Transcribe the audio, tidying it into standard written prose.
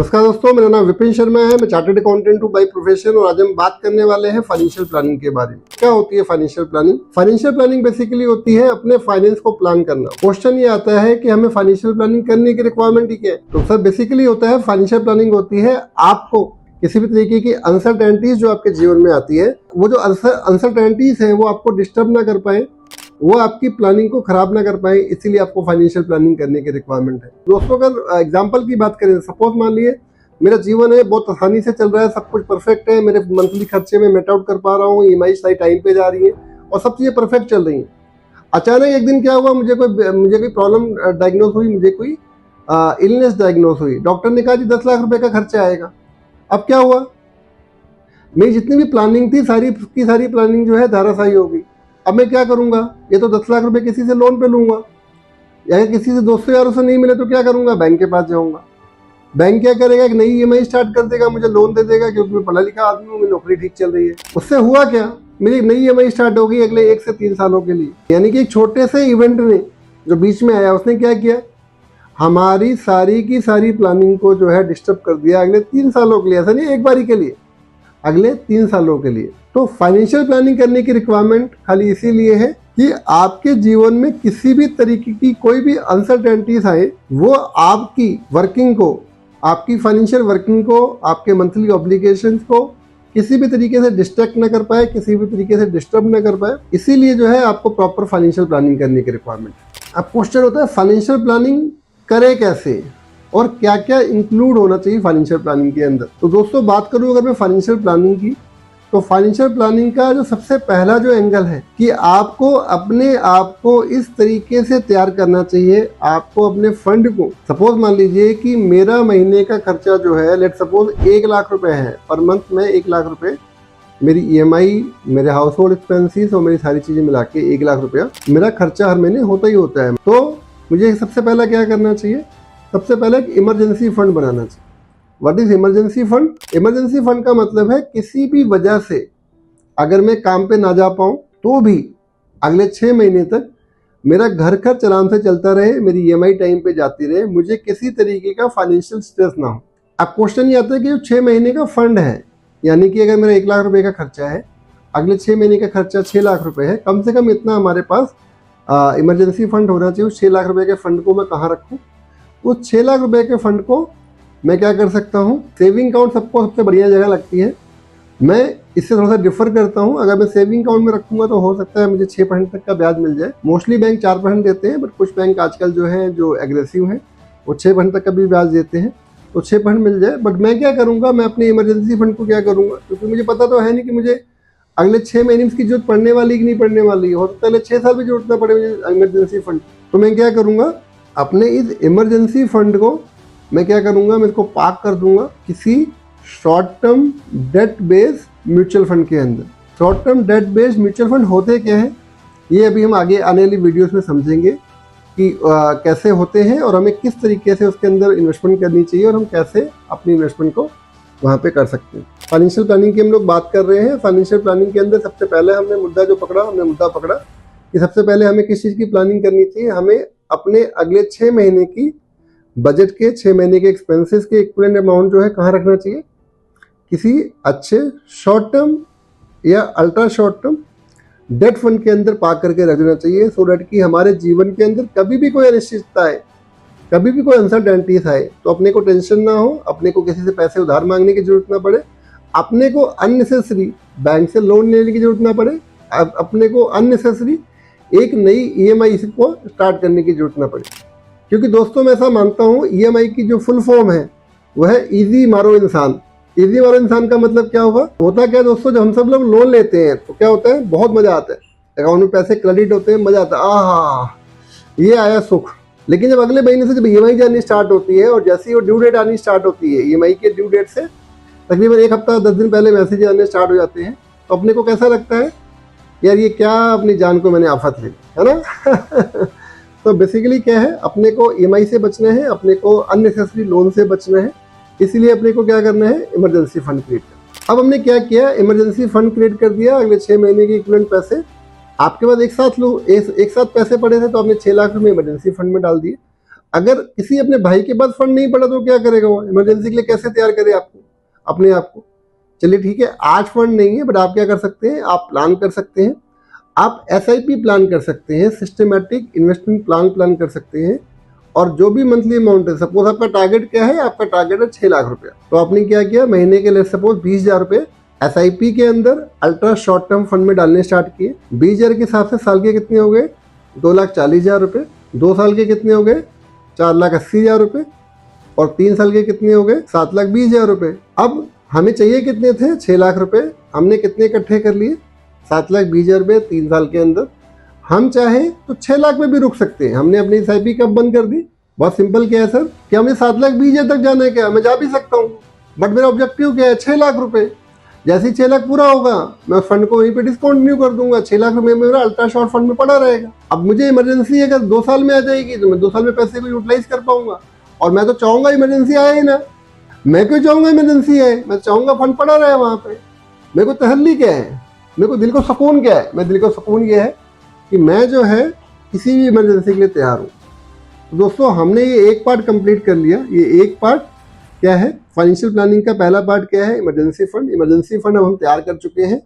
नमस्कार दोस्तों, मेरा नाम विपिन शर्मा है। मैं चार्टर्ड अकाउंटेंट हूँ बाय प्रोफेशन और आज हम बात करने वाले हैं फाइनेंशियल प्लानिंग के बारे में। क्या होती है financial planning? Financial planning basically होती है अपने फाइनेंस को प्लान करना। क्वेश्चन ये आता है कि हमें फाइनेंशियल प्लानिंग करने की रिक्वायरमेंट ही क्या है? तो सर बेसिकली होता है फाइनेंशियल प्लानिंग होती है आपको किसी भी तरीके की अनसर्टेनिटीज जो आपके जीवन में आती है, वो जो अनसर्टेनिटीज है वो आपको डिस्टर्ब ना कर पाए, वो आपकी प्लानिंग को खराब ना कर पाए, इसीलिए आपको फाइनेंशियल प्लानिंग करने की रिक्वायरमेंट है। दोस्तों अगर एग्जांपल की बात करें, सपोज मान लिए मेरा जीवन है बहुत आसानी से चल रहा है, सब कुछ परफेक्ट है, मेरे मंथली खर्चे में मेट आउट कर पा रहा हूँ, ईएमआई सारी टाइम पे जा रही है और सब चीज़ें परफेक्ट चल रही हैं। अचानक एक दिन क्या हुआ, मुझे कोई प्रॉब्लम डायग्नोज हुई, मुझे कोई इलनेस डायग्नोज हुई। डॉक्टर ने कहा जी 10 लाख रुपए का खर्चा आएगा। अब क्या हुआ, मेरी जितनी भी प्लानिंग थी सारी की सारी प्लानिंग जो है धराशायी हो गई। अब मैं क्या करूंगा? ये तो 10 लाख रुपए किसी से लोन पे लूंगा, या किसी से दोस्तों यारों से नहीं मिले तो क्या करूंगा? बैंक के पास जाऊंगा। बैंक क्या करेगा कि नई ईएमआई स्टार्ट कर देगा, मुझे लोन दे देगा क्योंकि मैं पढ़ा लिखा आदमी हूँ, मेरी नौकरी ठीक चल रही है। उससे हुआ क्या, मेरी नई ईएमआई स्टार्ट हो गई अगले 1 से 3 सालों के लिए। यानी कि एक छोटे से इवेंट ने जो बीच में आया उसने क्या किया, हमारी सारी की सारी प्लानिंग को जो है डिस्टर्ब कर दिया अगले 3 सालों के लिए। ऐसा नहीं एक बारी के लिए, अगले 3 सालों के लिए। तो फाइनेंशियल प्लानिंग करने की रिक्वायरमेंट खाली इसीलिए है कि आपके जीवन में किसी भी तरीके की कोई भी अनसर्टेनिटीज आए, वो आपकी वर्किंग को, आपकी फाइनेंशियल वर्किंग को, आपके मंथली ऑब्लिगेशंस को किसी भी तरीके से डिस्ट्रैक्ट न कर पाए, किसी भी तरीके से डिस्टर्ब न कर पाए। इसीलिए जो है आपको प्रॉपर फाइनेंशियल प्लानिंग करने की रिक्वायरमेंट है। अब क्वेश्चन होता है फाइनेंशियल प्लानिंग करें कैसे और क्या क्या इंक्लूड होना चाहिए फाइनेंशियल प्लानिंग के अंदर। तो दोस्तों बात करूं अगर मैं फाइनेंशियल प्लानिंग की, तो फाइनेंशियल प्लानिंग का जो सबसे पहला जो एंगल है कि आपको अपने आप को इस तरीके से तैयार करना चाहिए, आपको अपने फंड को, सपोज मान लीजिए कि मेरा महीने का खर्चा जो है लेट सपोज 1 लाख रुपए है, पर मंथ में 1 लाख रुपए मेरी ईएमआई, मेरे हाउस होल्ड एक्सपेंसेस और मेरी सारी चीजें मिला के 1 लाख रुपया मेरा खर्चा हर महीने होता ही होता है। तो मुझे सबसे पहला क्या करना चाहिए, सबसे पहले एक इमरजेंसी फंड बनाना चाहिए। What is emergency fund? Emergency fund का मतलब है किसी भी वजह से अगर मैं काम पे ना जा पाऊं तो भी अगले 6 महीने तक मेरा घर खर्च आराम से चलता रहे, मेरी ईएमआई टाइम पे जाती रहे, मुझे किसी तरीके का फाइनेंशियल स्ट्रेस ना हो। अब क्वेश्चन ये आता है कि जो 6 महीने का फंड है, यानी कि अगर मेरा 1 लाख रुपए का खर्चा है, अगले 6 महीने का खर्चा 6 लाख रुपए है, कम से कम इतना हमारे पास इमरजेंसी फंड होना चाहिए। उस 6 लाख रुपए के फंड को मैं कहाँ रखूँ? उस 6 लाख रुपए के फंड को मैं क्या कर सकता हूँ, सेविंग अकाउंट सबको सबसे बढ़िया जगह लगती है। मैं इससे थोड़ा सा डिफर करता हूँ। अगर मैं सेविंग अकाउंट में रखूंगा तो हो सकता है मुझे 6% तक का ब्याज मिल जाए। मोस्टली बैंक 4% देते हैं, बट कुछ बैंक आजकल जो है जो एग्रेसिव हैं वो 6% तक का भी ब्याज देते हैं, तो 6% मिल जाए। बट मैं क्या करूँगा, मैं अपने इमरजेंसी फंड को क्या करूँगा, क्योंकि मुझे पता तो है नहीं कि मुझे अगले 6 महीने की जरूरत पड़ने वाली कि नहीं पड़ने वाली, हो सकता है अगले 6 साल भी जरूरत ना पड़े मुझे इमरजेंसी फंड। तो मैं क्या करूँगा, अपने इस इमरजेंसी फंड को मैं क्या करूँगा, मैं इसको पार्क कर दूंगा किसी short term debt based mutual fund के अंदर। Short term debt based mutual fund होते क्या हैं, ये अभी हम आगे आने वाली वीडियोस में समझेंगे कि कैसे होते हैं और हमें किस तरीके से उसके अंदर इन्वेस्टमेंट करनी चाहिए और हम कैसे अपनी इन्वेस्टमेंट को वहाँ पे कर सकते हैं। फाइनेंशियल प्लानिंग की हम लोग बात कर रहे हैं। फाइनेंशियल प्लानिंग के अंदर सबसे पहले हमने मुद्दा पकड़ा कि सबसे पहले हमें किस चीज़ की प्लानिंग करनी चाहिए। हमें अपने अगले 6 महीने की बजट के, 6 महीने के एक्सपेंसेस के इक्विवेलेंट अमाउंट जो है कहाँ रखना चाहिए, किसी अच्छे शॉर्ट टर्म या ultra short term debt fund के अंदर पार्क करके रख देना चाहिए, सो दैट कि हमारे जीवन के अंदर कभी भी कोई अनिश्चितता है, कभी भी कोई अनसर्टेनिटीज आए तो अपने को टेंशन ना हो, अपने को किसी से पैसे उधार मांगने की जरूरत ना पड़े, अपने को अननेसेसरी बैंक से लोन लेने की जरूरत ना पड़े, अपने को अननेसेसरी एक नई ईएमआई को स्टार्ट करने की जरूरत ना पड़े। क्योंकि दोस्तों मैं ऐसा मानता हूँ, ईएमआई की जो फुल फॉर्म है वह है इजी मारो इंसान। इजी मारो इंसान का मतलब क्या होगा, होता क्या दोस्तों, जब हम सब लोग लोन लेते हैं तो क्या होता है, बहुत मजा आता है, अकाउंट में पैसे क्रेडिट होते हैं, मजा आता है, आहा ये आया सुख। लेकिन जब अगले महीने से जब ईएमआई जानी स्टार्ट होती है और जैसे ही वो ड्यू डेट आनी स्टार्ट होती है, ईएमआई के ड्यू डेट से तकरीबन 1 हफ्ता 10 दिन पहले मैसेज आने स्टार्ट हो जाते हैं, तो अपने को कैसा लगता है, यार ये क्या अपनी जान को मैंने आफत ली है ना। तो बेसिकली क्या है, अपने को ईएमआई से बचना है, अपने को अननेसेसरी लोन से बचना है, इसीलिए अपने को क्या करना है, इमरजेंसी फंड क्रिएट करना। अब हमने क्या किया, इमरजेंसी फंड क्रिएट कर दिया। अगले 6 महीने के इक्विवेलेंट पैसे आपके पास एक साथ पैसे पड़े थे तो आपने 6 लाख रुपए इमरजेंसी फंड में डाल दिए। अगर किसी अपने भाई के पास फंड नहीं पड़ा तो क्या करेगा वो? इमरजेंसी के लिए कैसे तैयार करे आपको, अपने आप को? चलिए ठीक है, आज फंड नहीं है, बट आप क्या कर सकते हैं, आप प्लान कर सकते हैं, आप SIP प्लान कर सकते हैं, सिस्टमेटिक इन्वेस्टमेंट प्लान कर सकते हैं। और जो भी मंथली अमाउंट है, सपोज आपका टारगेट क्या है, आपका टारगेट है 6 लाख रुपया, तो आपने क्या किया, महीने के लिए सपोज 20,000 रुपये SIP के अंदर अल्ट्रा शॉर्ट टर्म फंड में डालने स्टार्ट किए। 20,000 के हिसाब से साल के कितने हो गए, 2,40,000 रुपये। 2 साल के कितने हो गए, 4,80,000 रुपये। और 3 साल के कितने हो गए, 7,20,000 रुपये। अब हमें चाहिए कितने थे, 6 लाख रुपये। हमने कितने इकट्ठे कर लिए, 7,20,000 रुपये 3 साल के अंदर। हम चाहे तो 6 लाख में भी रुक सकते हैं। हमने अपनी SIP कब बंद कर दी, बहुत सिंपल क्या है सर, कि हमें 7,20,000 तक जाना है, क्या मैं जा भी सकता हूँ, बट मेरा ऑब्जेक्टिव क्या है, 6 लाख रुपये। जैसे ही 6 लाख पूरा होगा, मैं उस फंड को वहीं पे डिस्कंटिन्यू कर दूंगा। 6 लाख रुपये मेरा अल्ट्रा शॉर्ट फंड में पड़ा रहेगा। अब मुझे इमरजेंसी अगर 2 साल में आ जाएगी तो मैं 2 साल में पैसे को यूटिलाइज कर पाऊंगा। और मैं तो चाहूंगा इमरजेंसी आए ही ना, मैं क्यों चाहूंगा इमरजेंसी आए, मैं चाहूंगा फंड पड़ा रहे वहां पे। मेरे को तसल्ली क्या है, मेरे को दिल को सुकून क्या है, मैं दिल को सुकून ये है कि मैं जो है किसी भी इमरजेंसी के लिए तैयार हूँ। तो दोस्तों, हमने ये एक पार्ट कंप्लीट कर लिया। ये एक पार्ट क्या है, फाइनेंशियल प्लानिंग का पहला पार्ट क्या है, इमरजेंसी फंड। इमरजेंसी फंड अब हम तैयार कर चुके हैं।